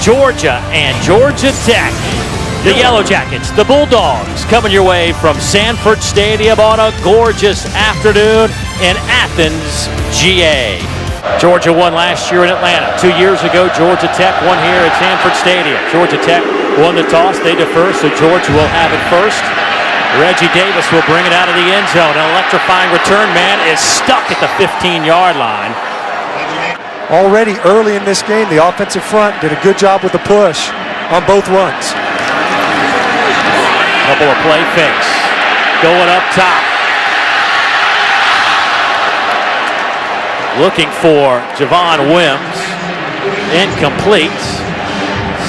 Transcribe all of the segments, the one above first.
Georgia and Georgia Tech. The Yellow Jackets, the Bulldogs, coming your way from Sanford Stadium on a gorgeous afternoon in Athens, GA. Georgia won last year in Atlanta. 2 years ago, Georgia Tech won here at Sanford Stadium. Georgia Tech won the toss. They defer, so Georgia will have it first. Reggie Davis will bring it out of the end zone. An electrifying return man is stuck at the 15-yard line. Already early in this game, the offensive front did a good job with the push on both runs. Couple of play fakes. Going up top. Looking for Javon Wims. Incomplete.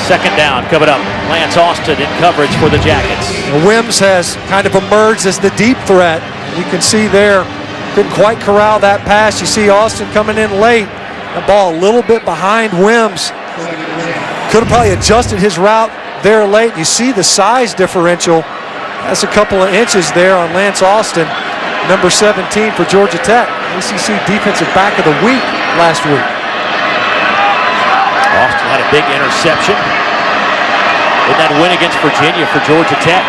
Second down coming up. Lance Austin in coverage for the Jackets. Wims has kind of emerged as the deep threat. You can see there, couldn't quite corral that pass. You see Austin coming in late. The ball a little bit behind Wims. Could have probably adjusted his route there late. You see the size differential. That's a couple of inches there on Lance Austin, number 17 for Georgia Tech. ACC Defensive Back of the Week last week. Austin had a big interception in that win against Virginia for Georgia Tech.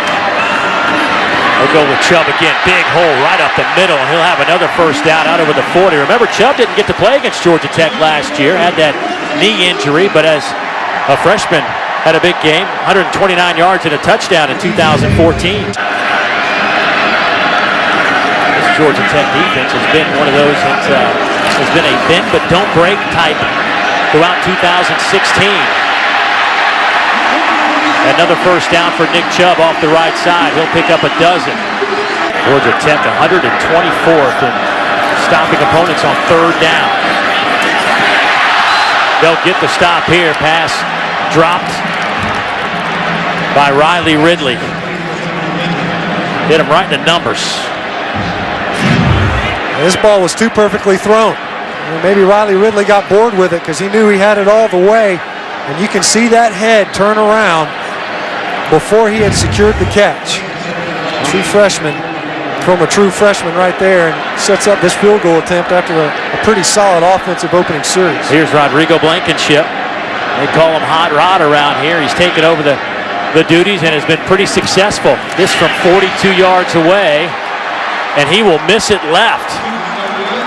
They'll go with Chubb again. Big hole right up the middle, and he'll have another first down out over the 40. Remember, Chubb didn't get to play against Georgia Tech last year, had that knee injury, but as a freshman, had a big game, 129 yards and a touchdown in 2014. This Georgia Tech defense has been one of those that has been a bend but don't break type throughout 2016. Another first down for Nick Chubb off the right side. He'll pick up a dozen. Georgia Tech 124th in stopping opponents on third down. They'll get the stop here. Pass dropped by Riley Ridley. Hit him right in the numbers. This ball was too perfectly thrown. Maybe Riley Ridley got bored with it because he knew he had it all the way. And you can see that head turn around before he had secured the catch. True freshman from a true freshman right there, and sets up this field goal attempt after a pretty solid offensive opening series. Here's Rodrigo Blankenship. They call him Hot Rod around here. He's taken over the duties and has been pretty successful. This from 42 yards away, and he will miss it left.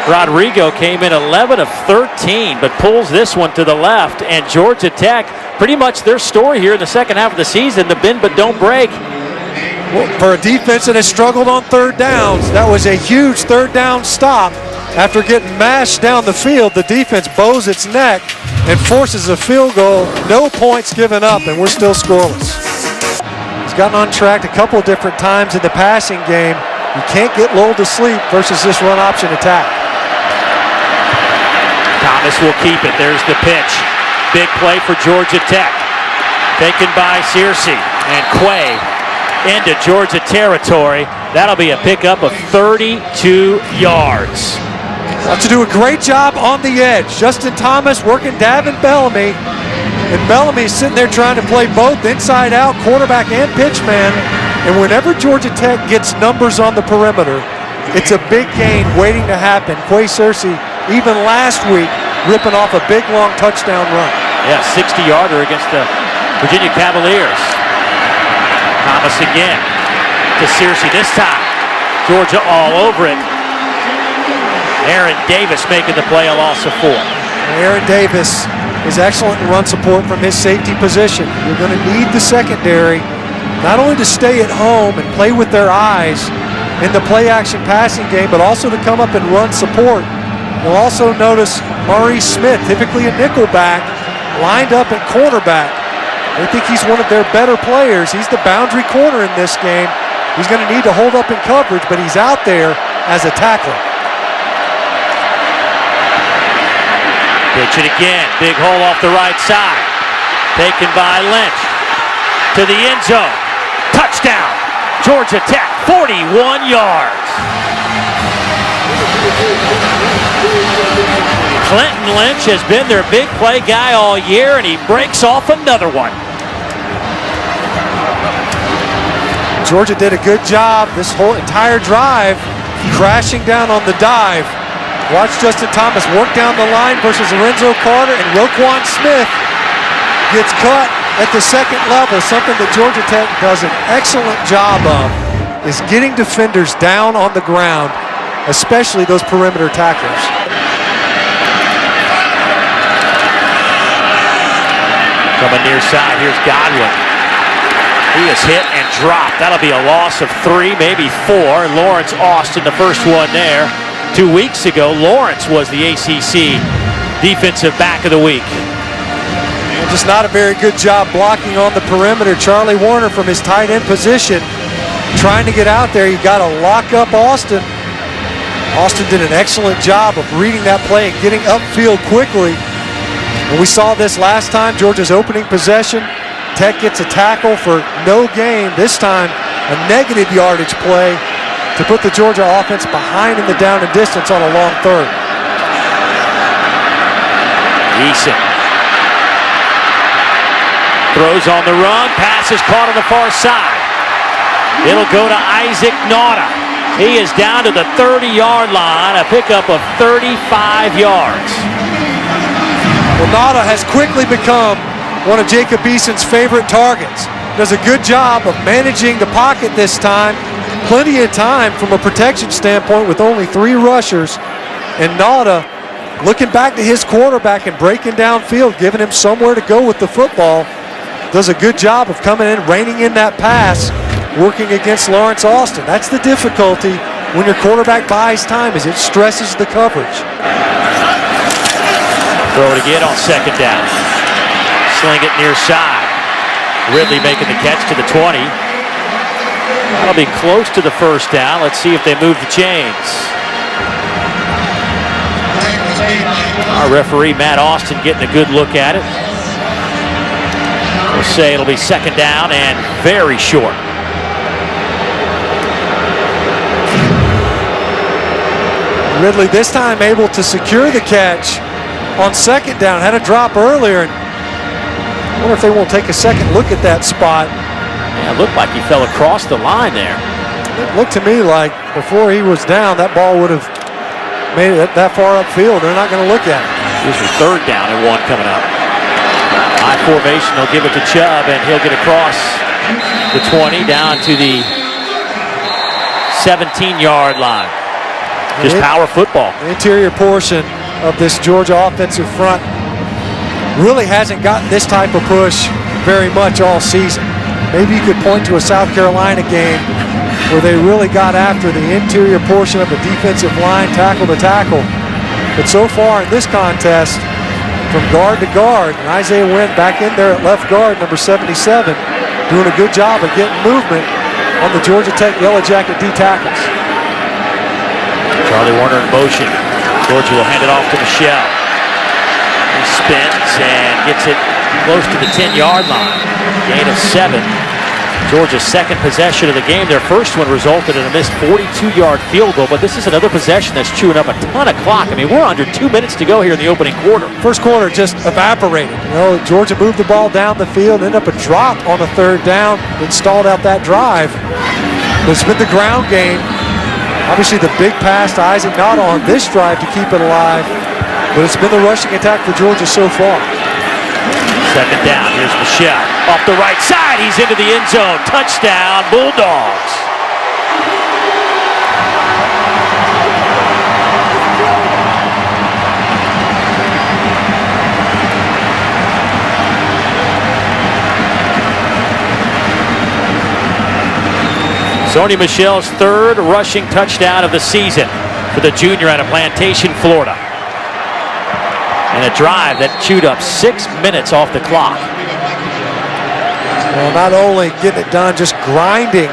Rodrigo came in 11 of 13, but pulls this one to the left, and Georgia Tech, pretty much their story here in the second half of the season, the bend but don't break. Well, for a defense that has struggled on third downs, that was a huge third down stop. After getting mashed down the field, the defense bows its neck and forces a field goal. No points given up, and we're still scoreless. He's gotten on track a couple of different times in the passing game. You can't get lulled to sleep versus this run option attack. Thomas will keep it. There's the pitch. Big play for Georgia Tech. Taken by Searcy, and Quay into Georgia territory. That'll be a pickup of 32 yards. Have to do a great job on the edge. Justin Thomas working Davin Bellamy. And Bellamy's sitting there trying to play both inside out, quarterback and pitchman. And whenever Georgia Tech gets numbers on the perimeter, it's a big gain waiting to happen. Quay Searcy, even last week, ripping off a big, long touchdown run. Yeah, 60-yarder against the Virginia Cavaliers. Thomas again to Searcy this time. Georgia all over it. Aaron Davis making the play, a loss of 4. Aaron Davis is excellent in run support from his safety position. You're going to need the secondary not only to stay at home and play with their eyes in the play-action passing game, but also to come up and run support. You'll also notice Maurice Smith, typically a nickelback, lined up at cornerback. They think he's one of their better players. He's the boundary corner in this game. He's going to need to hold up in coverage, but he's out there as a tackler. Pitch it again. Big hole off the right side. Taken by Lynch. To the end zone. Touchdown. Georgia Tech, 41 yards. Clinton Lynch has been their big play guy all year, and he breaks off another one. Georgia did a good job this whole entire drive, crashing down on the dive. Watch Justin Thomas work down the line versus Lorenzo Carter, and Roquan Smith gets cut at the second level. Something that Georgia Tech does an excellent job of is getting defenders down on the ground, especially those perimeter tacklers. Coming near side, here's Godwin. He is hit and dropped. That'll be a loss of 3, maybe 4. Lawrence Austin, the first one there. 2 weeks ago, Lawrence was the ACC Defensive Back of the Week. And just not a very good job blocking on the perimeter. Charlie Warner from his tight end position trying to get out there. You got to lock up Austin. Austin did an excellent job of reading that play and getting upfield quickly. And we saw this last time, Georgia's opening possession. Tech gets a tackle for no gain. This time, a negative yardage play to put the Georgia offense behind in the down and distance on a long third. Eason throws on the run. Pass is caught on the far side. It'll go to Isaac Nauta. He is down to the 30-yard line, a pickup of 35 yards. Well, Nauta has quickly become one of Jacob Eason's favorite targets. Does a good job of managing the pocket this time. Plenty of time from a protection standpoint with only 3 rushers. And Nauta looking back to his quarterback and breaking downfield, giving him somewhere to go with the football. Does a good job of coming in, reining in that pass, working against Lawrence Austin. That's the difficulty when your quarterback buys time, is it stresses the coverage. Throw it again on second down. Sling it near side. Ridley making the catch to the 20. That'll be close to the first down. Let's see if they move the chains. Our referee, Matt Austin, getting a good look at it. We'll say it'll be second down and very short. Ridley this time able to secure the catch on second down. Had a drop earlier. I wonder if they won't take a second look at that spot. Yeah, it looked like he fell across the line there. It looked to me like before he was down, that ball would have made it that far upfield. They're not going to look at it. Here's your third down and 1 coming up. High formation, they'll give it to Chubb, and he'll get across the 20 down to the 17-yard line. Just power football. The interior portion of this Georgia offensive front really hasn't gotten this type of push very much all season. Maybe you could point to a South Carolina game where they really got after the interior portion of the defensive line, tackle to tackle. But so far in this contest, from guard to guard, and Isaiah Wynn back in there at left guard, number 77, doing a good job of getting movement on the Georgia Tech Yellow Jacket D tackles. Charlie Warner in motion. Georgia will hand it off to Michelle. He spins and gets it close to the 10-yard line. Gain of 7. Georgia's second possession of the game. Their first one resulted in a missed 42-yard field goal, but this is another possession that's chewing up a ton of clock. I mean, we're under 2 minutes to go here in the opening quarter. First quarter just evaporated. You know, Georgia moved the ball down the field, ended up a drop on a third down, then stalled out that drive. But it's been the ground game. Obviously the big pass to Isaac Nauta on this drive to keep it alive, but it's been the rushing attack for Georgia so far. Second down, here's Michelle. Off the right side, he's into the end zone. Touchdown, Bulldogs. Sony Michel's third rushing touchdown of the season for the junior out of Plantation, Florida. And a drive that chewed up 6 minutes off the clock. Well, not only getting it done, just grinding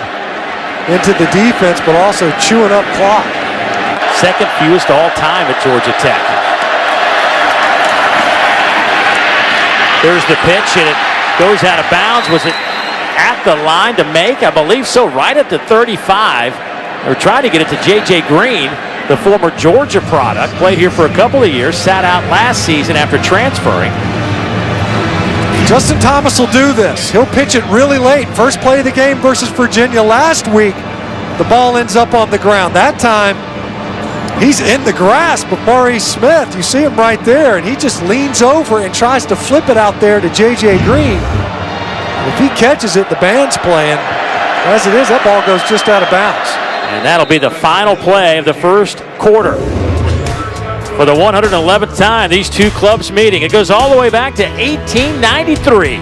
into the defense, but also chewing up clock. Second fewest all time at Georgia Tech. There's the pitch, and it goes out of bounds. Was it at the line to make? I believe so, right at the 35. They're trying to get it to J.J. Green, the former Georgia product. Played here for a couple of years, sat out last season after transferring. Justin Thomas will do this. He'll pitch it really late. First play of the game versus Virginia last week. The ball ends up on the ground. That time, He's in the grasp of Maurice Smith. You see him right there, and he just leans over and tries to flip it out there to J.J. Green. If he catches it, the band's playing. As it is, that ball goes just out of bounds. And that'll be the final play of the first quarter. For the 111th time, these two clubs meeting. It goes all the way back to 1893.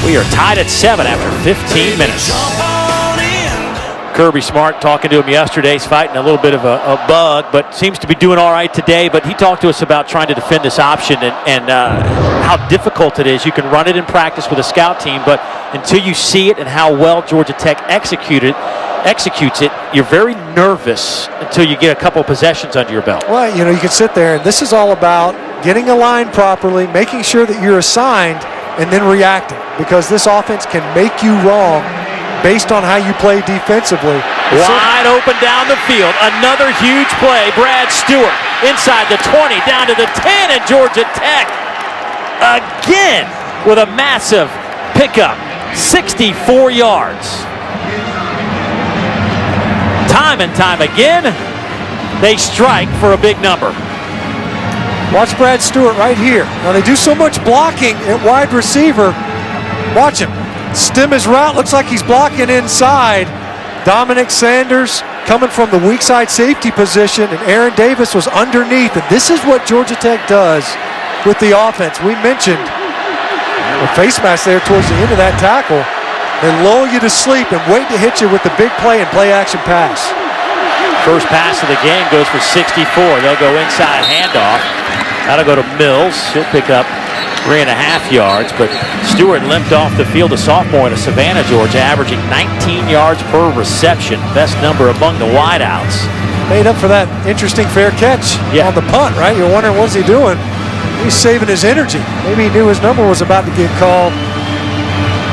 We are tied at 7 after 15 minutes. Kirby Smart talking to him yesterday. He's fighting a little bit of a bug, but seems to be doing all right today. But he talked to us about trying to defend this option and how difficult it is. You can run it in practice with a scout team, but until you see it and how well Georgia Tech executes it, you're very nervous until you get a couple possessions under your belt. Well, you know, you can sit there, and this is all about getting aligned properly, making sure that you're assigned, and then reacting, because this offense can make you wrong based on how you play defensively. Wide open down the field. Another huge play. Brad Stewart inside the 20, down to the 10, and Georgia Tech again with a massive pickup. 64 yards. Time and time again, they strike for a big number. Watch Brad Stewart right here. Now they do so much blocking at wide receiver. Watch him. Stem his route, looks like he's blocking inside. Dominic Sanders coming from the weak side safety position, and Aaron Davis was underneath. And this is what Georgia Tech does with the offense. We mentioned the face mask there towards the end of that tackle. They lull you to sleep and wait to hit you with the big play and play action pass. First pass of the game goes for 64. They'll go inside handoff. That'll go to Mills. He'll pick up 3.5 yards, but Stewart limped off the field, a sophomore in Savannah, Georgia, averaging 19 yards per reception. Best number among the wideouts. Made up for that interesting fair catch on the punt, right? You're wondering, what's he doing? He's saving his energy. Maybe he knew his number was about to get called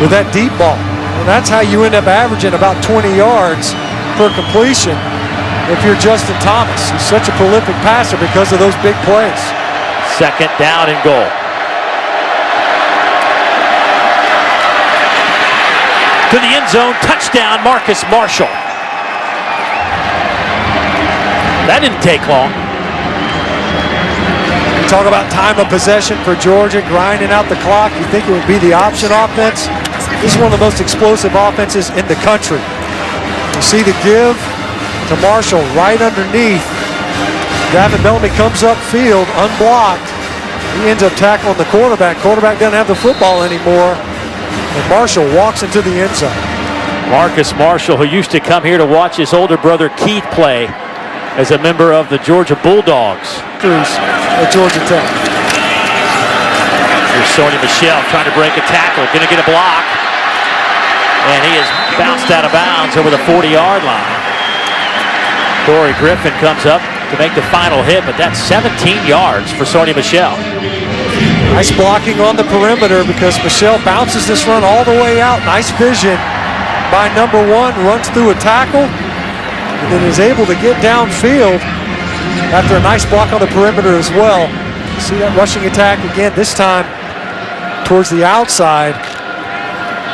with that deep ball. And that's how you end up averaging about 20 yards per completion if you're Justin Thomas. He's such a prolific passer because of those big plays. Second down and goal. To the end zone, touchdown, Marcus Marshall. That didn't take long. You talk about time of possession for Georgia, grinding out the clock. You think it would be the option offense? This is one of the most explosive offenses in the country. You see the give to Marshall right underneath. Gavin Bellamy comes upfield, unblocked. He ends up tackling the quarterback. Quarterback doesn't have the football anymore. And Marshall walks into the end zone. Marcus Marshall, who used to come here to watch his older brother Keith play as a member of the Georgia Bulldogs. At Georgia Tech. Here's Sony Michel trying to break a tackle, going to get a block. And he is bounced out of bounds over the 40-yard line. Corey Griffin comes up to make the final hit, but that's 17 yards for Sony Michel. Nice blocking on the perimeter because Michel bounces this run all the way out. Nice vision by number 1, runs through a tackle, and then is able to get downfield after a nice block on the perimeter as well. See that rushing attack again, this time towards the outside.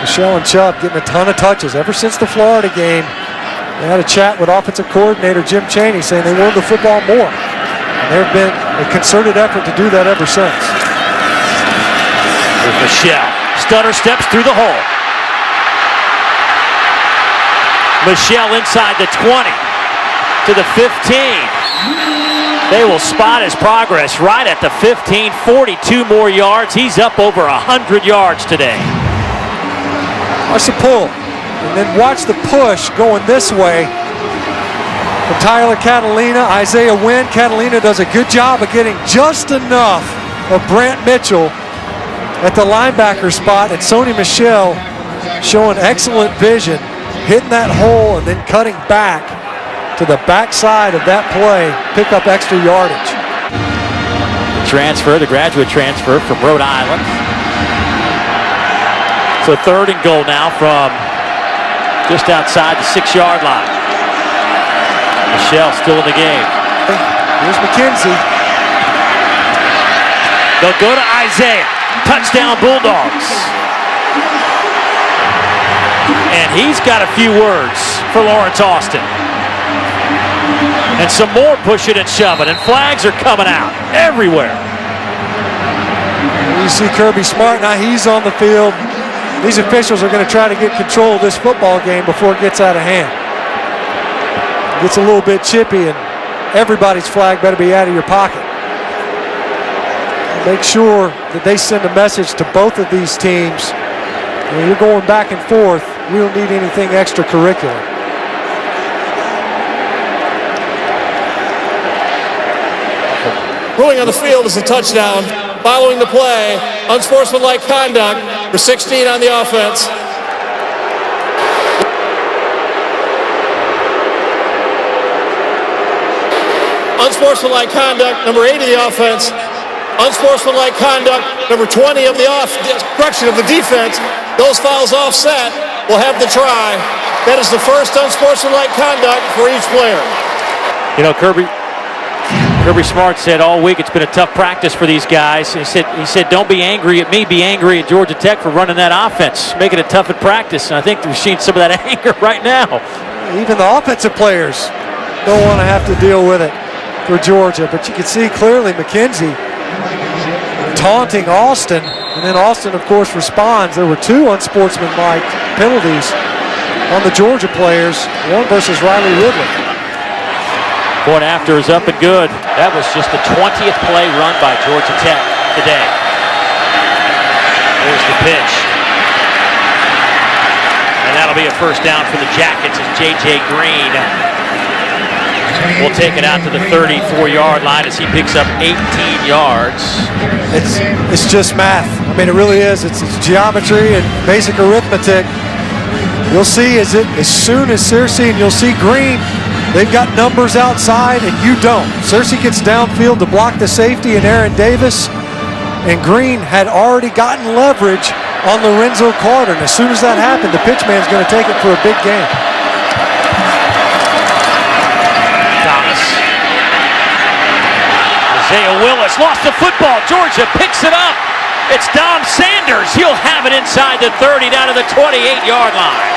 Michel and Chubb getting a ton of touches ever since the Florida game. They had a chat with offensive coordinator Jim Chaney saying they wanted the football more. And there have been a concerted effort to do that ever since. There's Michel. Stutter steps through the hole. Michel inside the 20 to the 15. They will spot his progress right at the 15, 42 more yards. He's up over 100 yards today. Watch the pull, and then watch the push going this way from Tyler Catalina, Isaiah Wynn. Catalina does a good job of getting just enough of Brant Mitchell at the linebacker spot, and Sony Michel showing excellent vision, hitting that hole and then cutting back to the backside of that play, pick up extra yardage. The graduate transfer from Rhode Island. So third and goal now from just outside the 6-yard line. Michel still in the game. Here's McKenzie. They'll go to Isaiah. Touchdown Bulldogs. And he's got a few words for Lawrence Austin. And some more pushing and shoving, and flags are coming out everywhere. You see Kirby Smart, now he's on the field. These officials are going to try to get control of this football game before it gets out of hand. It gets a little bit chippy, and everybody's flag better be out of your pocket. Make sure that they send a message to both of these teams. When you're going back and forth, we don't need anything extracurricular. Ruling on the field is a touchdown. Following the play, unsportsmanlike conduct for 16 on the offense. Unsportsmanlike conduct, number 8 of the offense. Unsportsmanlike conduct, number 20 of the correction of the defense. Those fouls offset will have the try. That is the first unsportsmanlike conduct for each player. You know, Kirby Smart said all week it's been a tough practice for these guys. He said, don't be angry at me, be angry at Georgia Tech for running that offense, making it tough at practice. And I think we've seen some of that anger right now. Even the offensive players don't want to have to deal with it for Georgia. But you can see clearly McKenzie taunting Austin. And then Austin, of course, responds. There were 2 unsportsmanlike penalties on the Georgia players, one versus Riley Ridley. Point after is up and good. That was just the 20th play run by Georgia Tech today. There's the pitch. And that'll be a first down for the Jackets as J.J. Green will take it out to the 34-yard line as he picks up 18 yards. It's just math. I mean, it really is. It's geometry and basic arithmetic. You'll see as soon as Searcy and you'll see Green, they've got numbers outside and you don't. Searcy gets downfield to block the safety and Aaron Davis, and Green had already gotten leverage on Lorenzo Carter. And as soon as that happened, the pitch man's going to take it for a big game. Thomas. Isaiah Willis lost the football. Georgia picks it up. It's Dom Sanders. He'll have it inside the 30 down to the 28-yard line.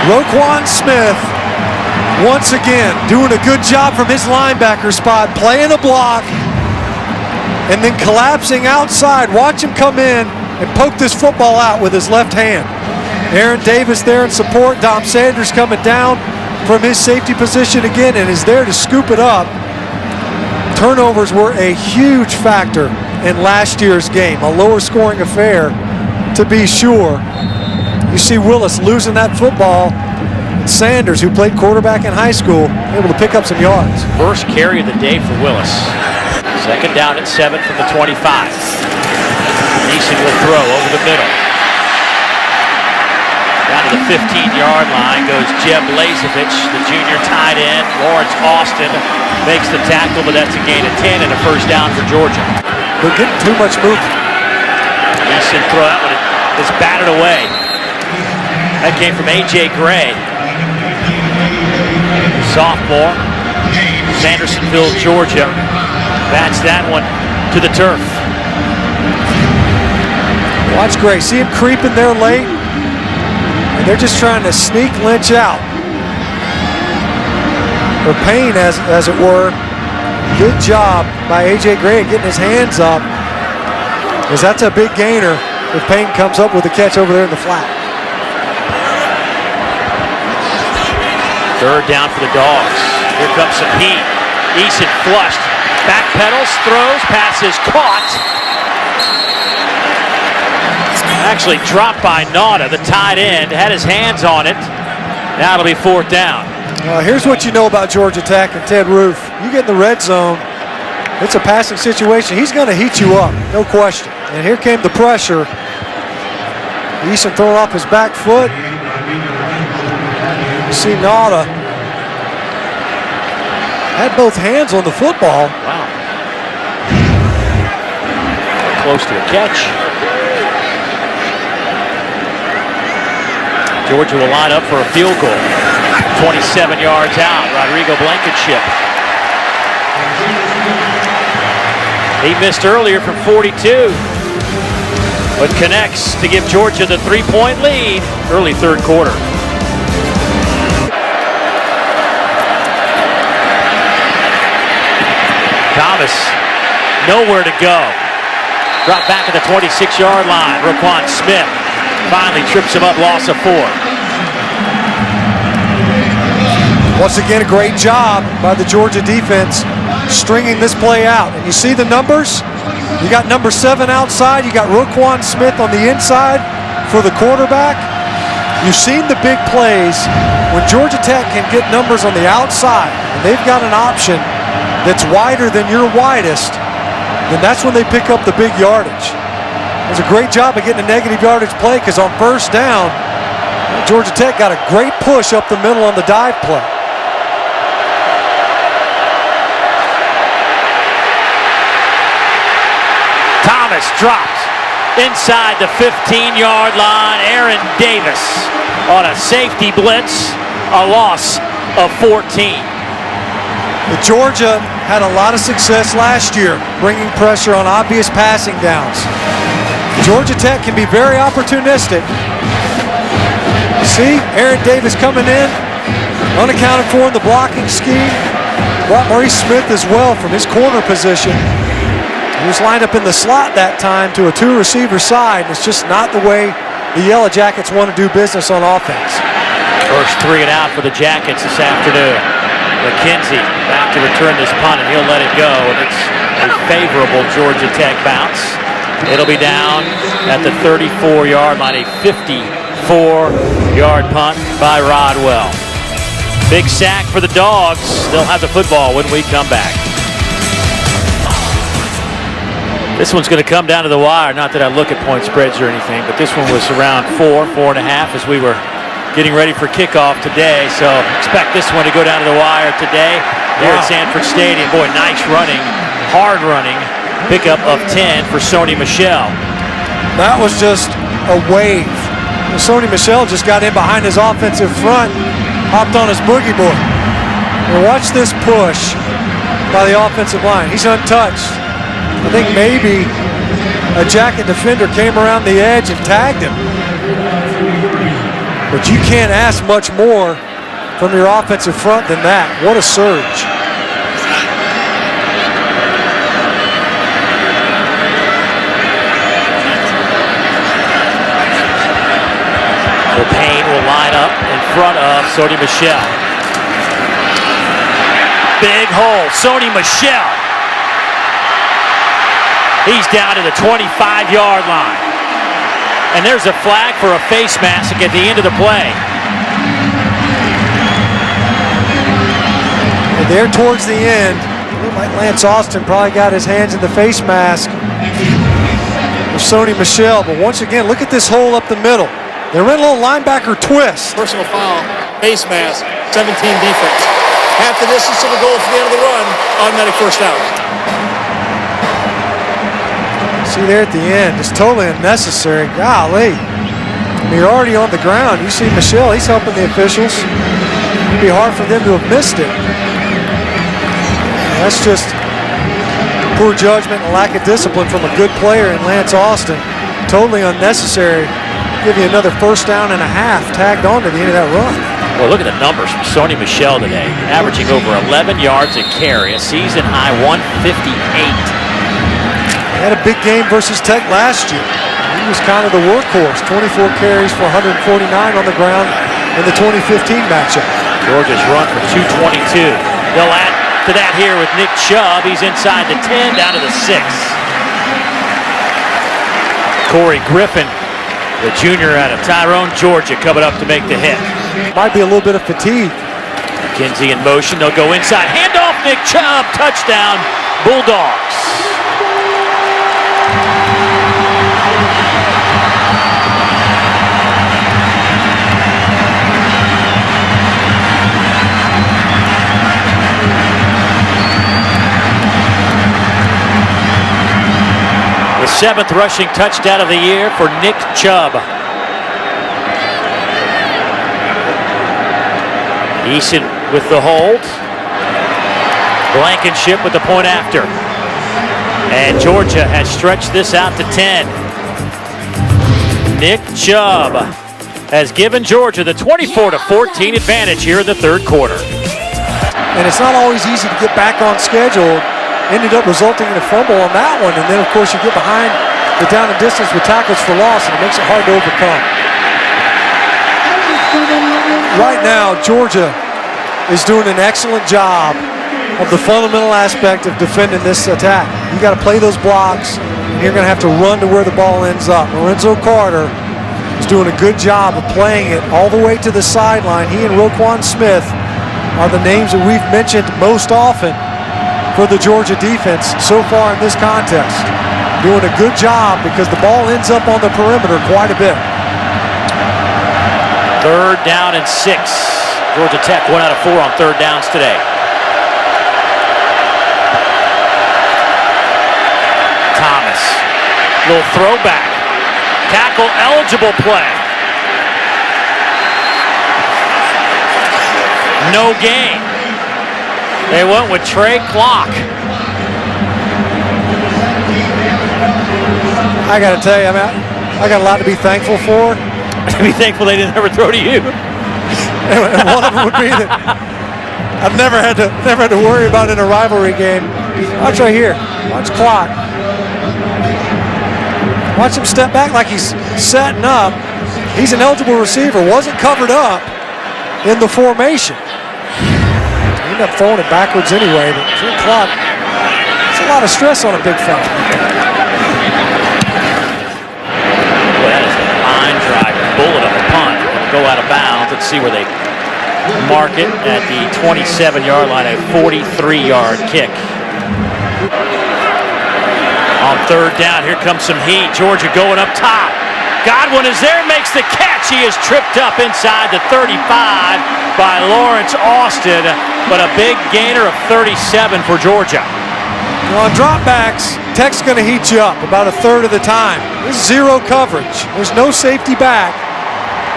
Roquan Smith, once again, doing a good job from his linebacker spot, playing the block, and then collapsing outside. Watch him come in and poke this football out with his left hand. Aaron Davis there in support. Dom Sanders coming down from his safety position again and is there to scoop it up. Turnovers were a huge factor in last year's game, a lower scoring affair to be sure. You see Willis losing that football. Sanders, who played quarterback in high school, able to pick up some yards. First carry of the day for Willis. Second down at 7 from the 25. Neeson will throw over the middle. Down to the 15-yard line goes Jeb Lazevich, the junior tight end. Lawrence Austin makes the tackle, but that's a gain of 10 and a first down for Georgia. They're getting too much movement. Neeson throw that one is batted away. That came from A.J. Gray. Sophomore, Sandersonville, Georgia. Bats that one to the turf. Watch Gray. See him creeping there late. And they're just trying to sneak Lynch out. Or Payne, as it were. Good job by A.J. Gray getting his hands up. Because that's a big gainer if Payne comes up with a catch over there in the flat. Third down for the Dogs. Here comes some heat. Eason flushed. Back pedals, throws, passes caught. Actually dropped by Nauta, the tight end. Had his hands on it. Now it'll be fourth down. Here's what you know about Georgia Tech and Ted Roof. You get in the red zone, it's a passing situation. He's going to heat you up, no question. And here came the pressure. Eason throwing off his back foot. You see Nauta had both hands on the football. Wow. Close to a catch. Georgia will line up for a field goal. 27 yards out, Rodrigo Blankenship. He missed earlier from 42, but connects to give Georgia the 3-point lead early third quarter. Thomas, nowhere to go. Drop back at the 26-yard line. Roquan Smith finally trips him up, loss of 4. Once again, a great job by the Georgia defense stringing this play out. And you see the numbers? You got number 7 outside. You got Roquan Smith on the inside for the quarterback. You've seen the big plays when Georgia Tech can get numbers on the outside, and they've got an option that's wider than your widest, then that's when they pick up the big yardage. It was a great job of getting a negative yardage play because on first down, Georgia Tech got a great push up the middle on the dive play. Thomas drops inside the 15-yard line. Aaron Davis on a safety blitz, a loss of 14. Georgia had a lot of success last year bringing pressure on obvious passing downs. Georgia Tech can be very opportunistic. See, Aaron Davis coming in, unaccounted for in the blocking scheme. Brought Maurice Smith as well from his corner position. He was lined up in the slot that time to a 2-receiver side. It's just not the way the Yellow Jackets want to do business on offense. First 3 and out for the Jackets this afternoon. McKenzie back to return this punt, and he'll let it go. And it's a favorable Georgia Tech bounce. It'll be down at the 34-yard line, a 54-yard punt by Rodwell. Big sack for the Dogs. They'll have the football when we come back. This one's going to come down to the wire. Not that I look at point spreads or anything, but this one was around 4.5 as we were getting ready for kickoff today. So expect this one to go down to the wire today here at Sanford Stadium. Boy, nice running, hard running. Pickup of 10 for Sony Michel. That was just a wave. Sony Michel just got in behind his offensive front, hopped on his boogie board. And watch this push by the offensive line. He's untouched. I think maybe a Jacket defender came around the edge and tagged him. But you can't ask much more from your offensive front than that. What a surge. So Payne will line up in front of Sony Michel. Big hole, Sony Michel. He's down to the 25-yard line. And there's a flag for a face mask at the end of the play. And there towards the end, looked like Lance Austin probably got his hands in the face mask of Sony Michel. But once again, look at this hole up the middle. They ran a little linebacker twist. Personal foul, face mask, 17 defense. Half the distance to the goal for the end of the run, automatic first down. See there at the end, it's totally unnecessary. Golly. You're already on the ground. You see Michel, he's helping the officials. It'd be hard for them to have missed it. That's just poor judgment and lack of discipline from a good player in Lance Austin. Totally unnecessary. Give you another first down and a half tagged on to the end of that run. Well, look at the numbers from Sony Michel today. Averaging over 11 yards a carry, a season high 158. He had a big game versus Tech last year. He was kind of the workhorse. 24 carries for 149 on the ground in the 2015 matchup. Georgia's run for 222. They'll add to that here with Nick Chubb. He's inside the 10, down to the 6. Corey Griffin, the junior out of Tyrone, Georgia, coming up to make the hit. Might be a little bit of fatigue. McKenzie in motion. They'll go inside. Handoff, Nick Chubb. Touchdown, Bulldogs. The 7th rushing touchdown of the year for Nick Chubb. Eason with the hold. Blankenship with the point after. And Georgia has stretched this out to 10. Nick Chubb has given Georgia the 24-14 advantage here in the third quarter. And it's not always easy to get back on schedule ended up resulting in a fumble on that one. And then, of course, you get behind the down and distance with tackles for loss, and it makes it hard to overcome. Right now, Georgia is doing an excellent job of the fundamental aspect of defending this attack. You got to play those blocks, and you're going to have to run to where the ball ends up. Lorenzo Carter is doing a good job of playing it all the way to the sideline. He and Roquan Smith are the names that we've mentioned most often for the Georgia defense so far in this contest. Doing a good job because the ball ends up on the perimeter quite a bit. 3rd down and 6. Georgia Tech 1 out of 4 on 3rd downs today. Thomas, little throwback. Tackle eligible play. No gain. They went with Trey Clark. I got to tell you, I got a lot to be thankful for. Be thankful they didn't ever throw to you. And one of them would be that I've never had to worry about in a rivalry game. Watch right here. Watch Clark. Watch him step back like he's setting up. He's an eligible receiver. Wasn't covered up in the formation. He ended up throwing it backwards anyway. But Trey Clark, it's a lot of stress on a big fella. That is a line drive bullet of a punt. Go out of bounds. Let's see where they mark it at the 27-yard line, a 43-yard kick. On 3rd down, here comes some heat. Georgia going up top. Godwin is there, makes the catch. He is tripped up inside the 35 by Lawrence Austin, but a big gainer of 37 for Georgia. Well, on dropbacks, Tech's going to heat you up about a third of the time. There's zero coverage. There's no safety back.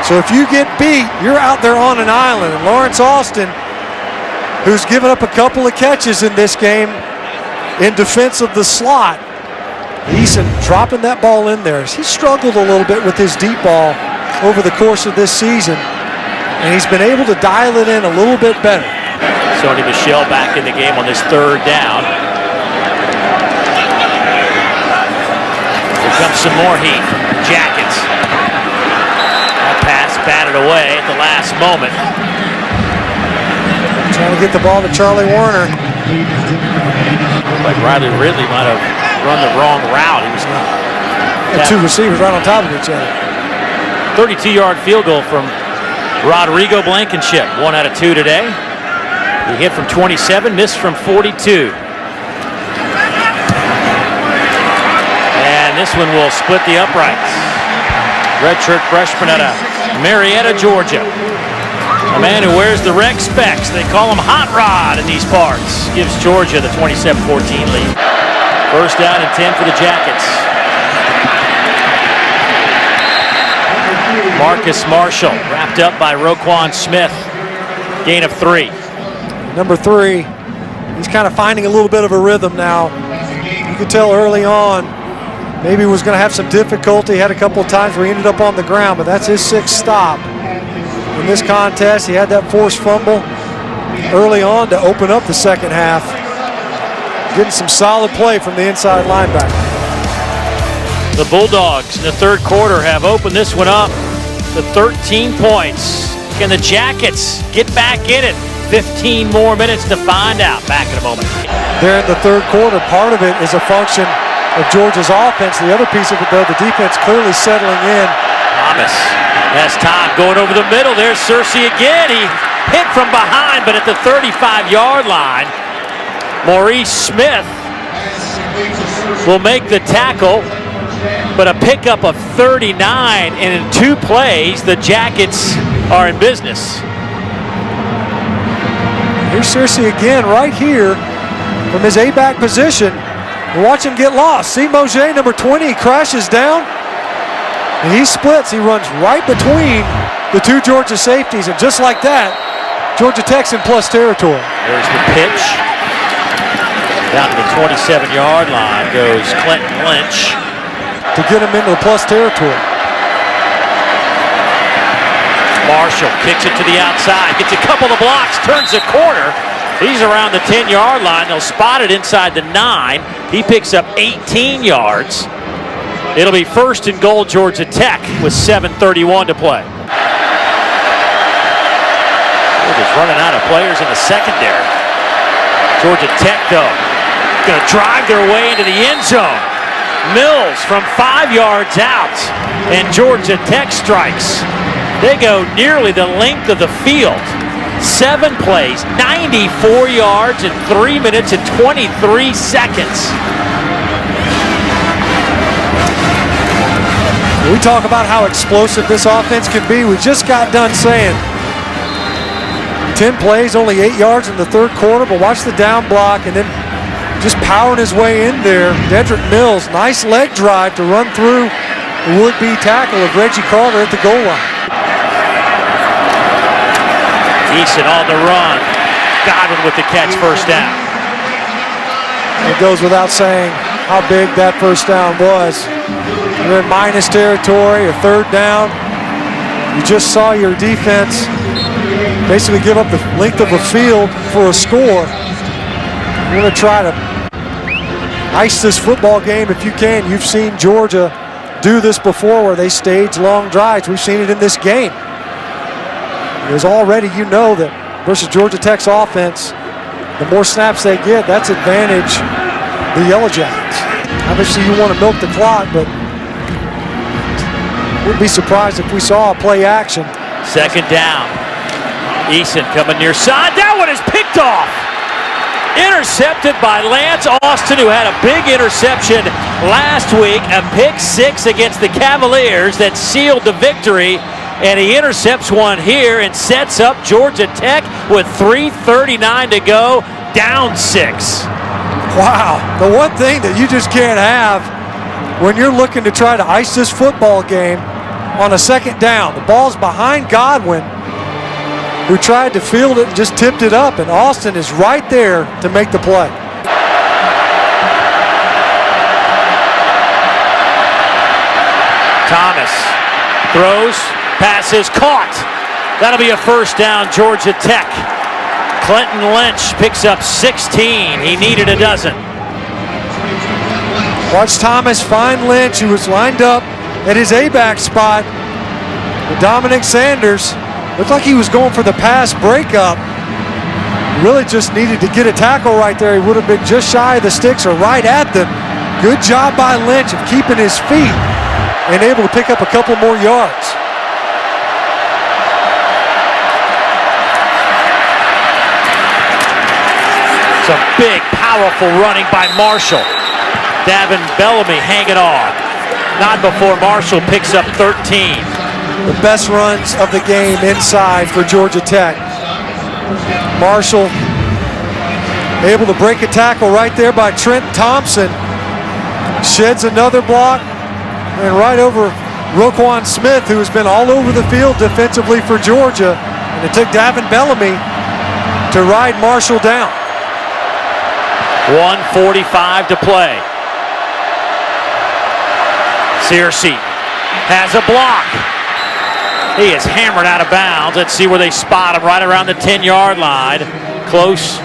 So if you get beat, you're out there on an island. And Lawrence Austin, who's given up a couple of catches in this game in defense of the slot, Eason dropping that ball in there. He struggled a little bit with his deep ball over the course of this season, and he's been able to dial it in a little bit better. Sony Michel back in the game on this 3rd down. Here comes some more heat from Jackets. That pass batted away at the last moment. Trying to get the ball to Charlie Warner. Like Riley Ridley might have run the wrong route. He was The two receivers right on top of each other. 32-yard field goal from Rodrigo Blankenship. 1 out of 2 today. He hit from 27, missed from 42. And this one will split the uprights. Redshirt freshman out of Marietta, Georgia. A man who wears the reg specs. They call him Hot Rod in these parts. Gives Georgia the 27-14 lead. 1st down and 10 for the Jackets. Marcus Marshall wrapped up by Roquan Smith. Gain of 3. Number 3, he's kind of finding a little bit of a rhythm now. You could tell early on maybe he was going to have some difficulty. Had a couple of times where he ended up on the ground, but that's his 6th stop in this contest. He had that forced fumble early on to open up the second half. Getting some solid play from the inside linebacker. The Bulldogs in the 3rd quarter have opened this one up to 13 points. Can the Jackets get back in it? 15 more minutes to find out. Back in a moment. There in the 3rd quarter, part of it is a function of Georgia's offense. The other piece of it, though, the defense clearly settling in. Thomas has time going over the middle. There's Searcy again. He hit from behind, but at the 35-yard line, Maurice Smith will make the tackle, but a pickup of 39, and in 2 plays, the Jackets are in business. Here's Searcy again right here from his A-back position. Watch him get lost. See Mosier, number 20, crashes down, and he splits. He runs right between the 2 Georgia safeties, and just like that, Georgia Tech's in plus territory. There's the pitch. Down to the 27-yard line goes Clinton Lynch. To get him into the plus territory. Marshall kicks it to the outside, gets a couple of blocks, turns the corner, He's around the 10-yard line. They'll spot it inside the 9. He picks up 18 yards. It'll be first and goal, Georgia Tech, with 7:31 to play. Georgia's running out of players in the secondary. Georgia Tech, though, going to drive their way into the end zone. Mills from 5 yards out, and Georgia Tech strikes. They go nearly the length of the field. 7 plays, 94 yards in 3 minutes and 23 seconds. We talk about how explosive this offense can be. We just got done saying 10 plays, only 8 yards in the third quarter, but watch the down block and then just powering his way in there. Dedrick Mills, nice leg drive to run through the would-be tackle of Reggie Carter at the goal line. Eason on the run. Godwin with the catch, first down. It goes without saying how big that first down was. You're in minus territory, a third down. You just saw your defense basically give up the length of a field for a score. You're going to try to ice this football game if you can. You've seen Georgia do this before where they stage long drives. We've seen it in this game. Because already you know that versus Georgia Tech's offense, the more snaps they get, that's advantage the Yellow Jackets. Obviously you want to milk the clock, but wouldn't be surprised if we saw a play action. Second down. Eason coming near side. That one is picked off. Intercepted by Lance Austin, who had a big interception last week. A pick 6 against the Cavaliers that sealed the victory. And he intercepts one here and sets up Georgia Tech with 3:39 to go, down 6. Wow, the one thing that you just can't have when you're looking to try to ice this football game on a second down. The ball's behind Godwin, who tried to field it and just tipped it up, and Austin is right there to make the play. Thomas throws, passes, caught. That'll be a first down, Georgia Tech. Clinton Lynch picks up 16. He needed a dozen. Watch Thomas find Lynch, who was lined up at his A-back spot with Dominic Sanders. Looked like he was going for the pass breakup. Really just needed to get a tackle right there. He would have been just shy of the sticks or right at them. Good job by Lynch of keeping his feet and able to pick up a couple more yards. Some big, powerful running by Marshall. Davin Bellamy hanging on. Not before Marshall picks up 13. The best runs of the game inside for Georgia Tech. Marshall able to break a tackle right there by Trent Thompson. Sheds another block and right over Roquan Smith, who has been all over the field defensively for Georgia. And it took Davin Bellamy to ride Marshall down. 1:45 to play. Searcy has a block. He is hammered out of bounds. Let's see where they spot him, right around the 10-yard line. Close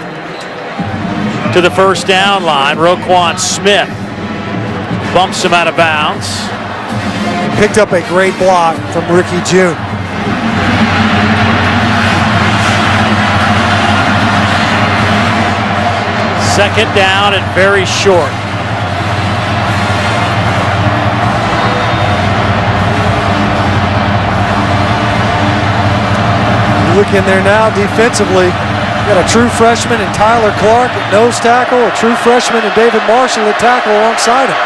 to the first down line. Roquan Smith bumps him out of bounds. Picked up a great block from Ricky June. Second down and very short. Look in there now defensively. Got a true freshman in Tyler Clark at nose tackle, a true freshman in David Marshall at tackle alongside him.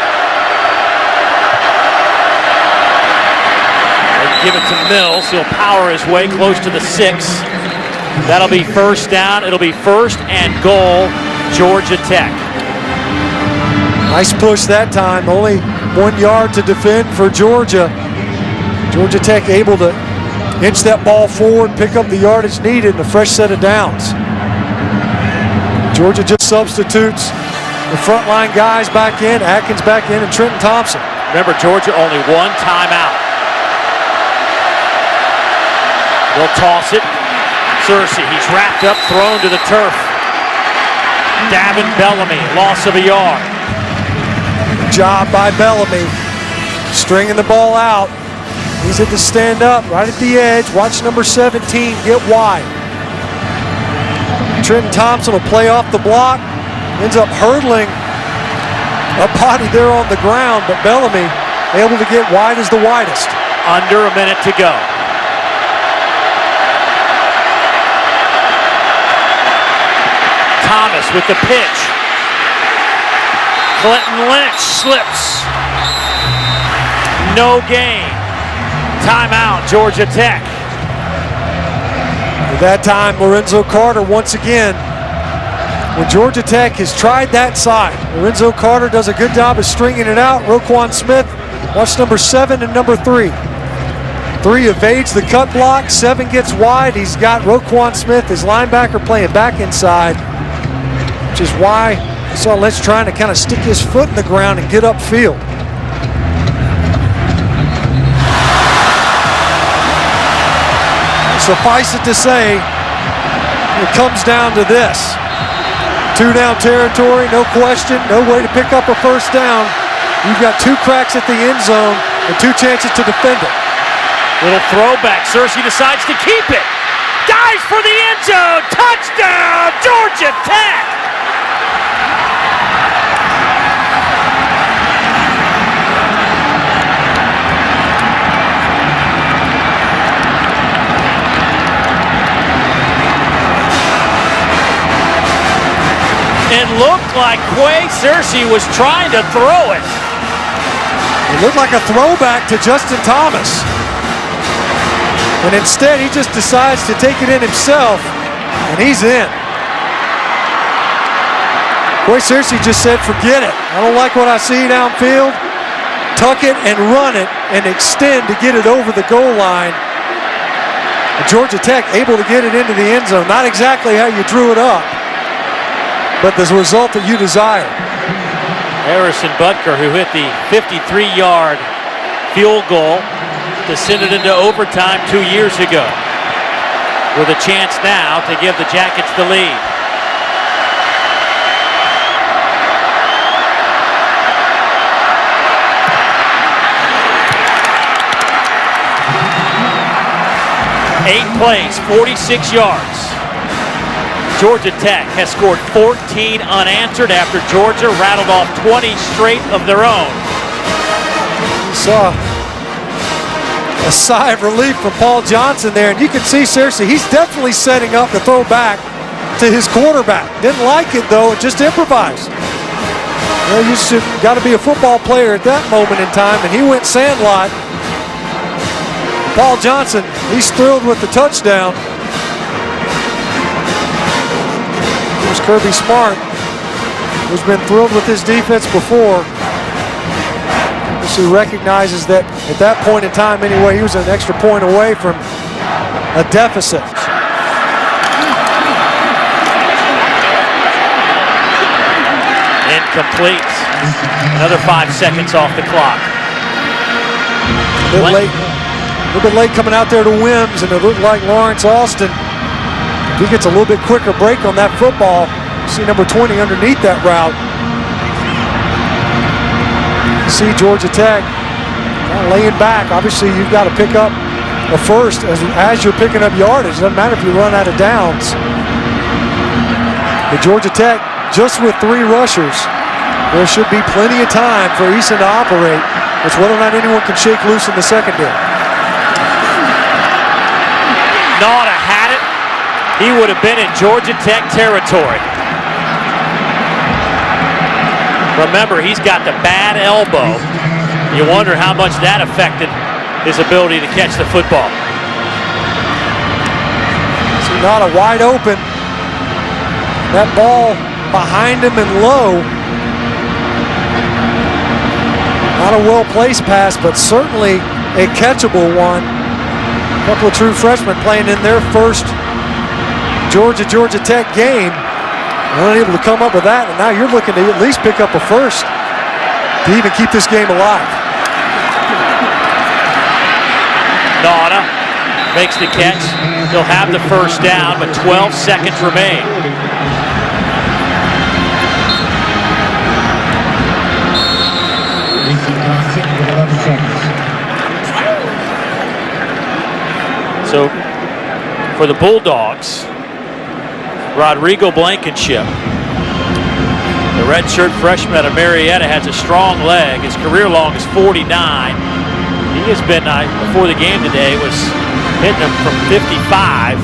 They give it to Mills. He'll power his way close to the 6. That'll be first down. It'll be first and goal, Georgia Tech. Nice push that time. Only 1 yard to defend for Georgia. Georgia Tech able to inch that ball forward, pick up the yardage needed, and a fresh set of downs. Georgia just substitutes the frontline guys back in, Atkins back in, and Trenton Thompson. Remember, Georgia only 1 timeout. They'll toss it. Searcy, he's wrapped up, thrown to the turf. Davin Bellamy, loss of a yard. Job by Bellamy, stringing the ball out. He's at the stand up, right at the edge. Watch number 17 get wide. Trenton Thompson will play off the block, ends up hurdling a body there on the ground, but Bellamy able to get wide as the widest. Under a minute to go. Thomas with the pitch. Clinton Lynch slips. No gain. Timeout, Georgia Tech. At that time, Lorenzo Carter once again. When Georgia Tech has tried that side, Lorenzo Carter does a good job of stringing it out. Roquan Smith, watch number 7 and number 3. 3 evades the cut block, 7 gets wide. He's got Roquan Smith, his linebacker, playing back inside, which is why I saw Lynch trying to kind of stick his foot in the ground and get upfield. Suffice it to say, it comes down to this. 2-down territory, no question, no way to pick up a first down. You've got 2 cracks at the end zone and 2 chances to defend it. Little throwback. Searcy decides to keep it. Dives for the end zone. Touchdown, Georgia Tech. It looked like Quay Searcy was trying to throw it. It looked like a throwback to Justin Thomas. And instead, he just decides to take it in himself, and he's in. Quay Searcy just said, forget it. I don't like what I see downfield. Tuck it and run it and extend to get it over the goal line. And Georgia Tech able to get it into the end zone. Not exactly how you drew it up, but the result that you desire. Harrison Butker, who hit the 53-yard field goal to send it into overtime 2 years ago, with a chance now to give the Jackets the lead. Eight plays, 46 yards. Georgia Tech has scored 14 unanswered after Georgia rattled off 20 straight of their own. Saw a sigh of relief from Paul Johnson there, and you can see Searcy, he's definitely setting up to throw back to his quarterback. Didn't like it though, and just improvised. You should got to be a football player at that moment in time, and he went sandlot. Paul Johnson, he's thrilled with the touchdown. Here's Kirby Smart, who's been thrilled with his defense before. He recognizes that at that point in time anyway, he was an extra point away from a deficit. Incomplete. Another 5 seconds off the clock. A little bit late coming out there to Wims, and it looked like Lawrence Austin, if he gets a little bit quicker break on that football, see number 20 underneath that route. See Georgia Tech laying back. Obviously, you've got to pick up a first as you're picking up yardage. It doesn't matter if you run out of downs. But Georgia Tech, just with 3 rushers, there should be plenty of time for Eason to operate. It's whether or not anyone can shake loose in the secondary. Nauta had it. He would have been in Georgia Tech territory. Remember, he's got the bad elbow. You wonder how much that affected his ability to catch the football. So Nauta wide open. That ball behind him and low. Not a well-placed pass, but certainly a catchable one. A couple of true freshmen playing in their first Georgia Tech game. Unable to come up with that, and now you're looking to at least pick up a first to even keep this game alive. Nauta makes the catch. He'll have the first down, but 12 seconds remain. So for the Bulldogs, Rodrigo Blankenship, the redshirt freshman out of Marietta, has a strong leg. His career long is 49. He has been, before the game today, was hitting him from 55.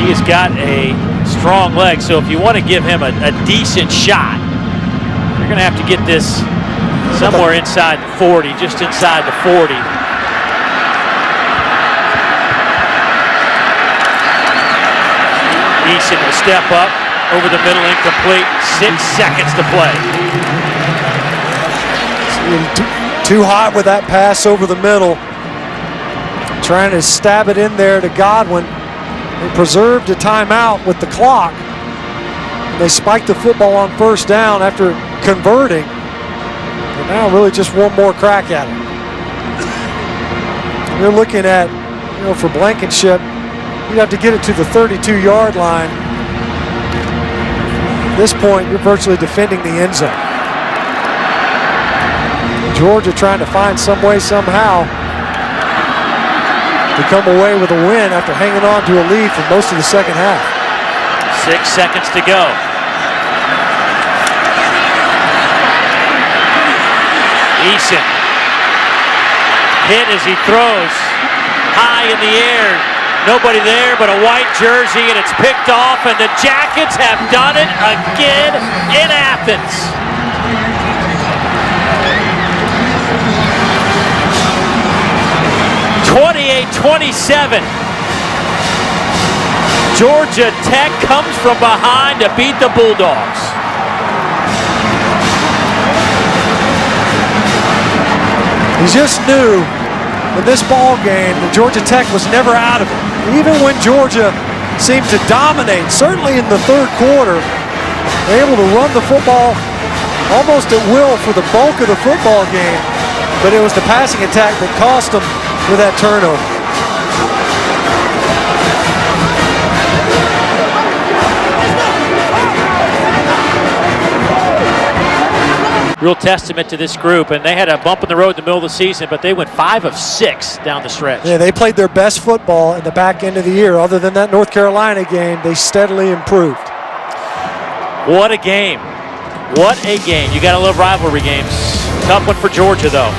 He has got a strong leg, so if you want to give him a decent shot, you're going to have to get this somewhere inside the 40, just inside the 40. Eason will step up over the middle, incomplete. 6 seconds to play. Too hot with that pass over the middle. Trying to stab it in there to Godwin. They preserved a timeout with the clock. They spiked the football on first down after converting. And now really just one more crack at it. You're looking at, for Blankenship, you'd have to get it to the 32-yard line. At this point, you're virtually defending the end zone. Georgia trying to find some way, somehow, to come away with a win after hanging on to a lead for most of the second half. 6 seconds to go. Eason hit as he throws high in the air. Nobody there but a white jersey, and it's picked off, and the Jackets have done it again in Athens. (28-27). Georgia Tech comes from behind to beat the Bulldogs. He just knew in this ball game that Georgia Tech was never out of it. Even when Georgia seemed to dominate, certainly in the third quarter, they were able to run the football almost at will for the bulk of the football game, but it was the passing attack that cost them with that turnover. Real testament to this group, and they had a bump in the road in the middle of the season, but they went 5 of 6 down the stretch. Yeah, they played their best football at the back end of the year. Other than that North Carolina game, they steadily improved. What a game. What a game. You got to love rivalry games. Tough one for Georgia, though.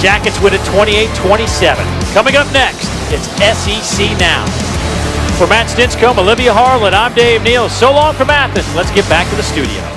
Jackets win at 28-27. Coming up next, it's SEC Now. For Matt Stinchcomb, Olivia Harlan, I'm Dave Neal. So long from Athens. Let's get back to the studio.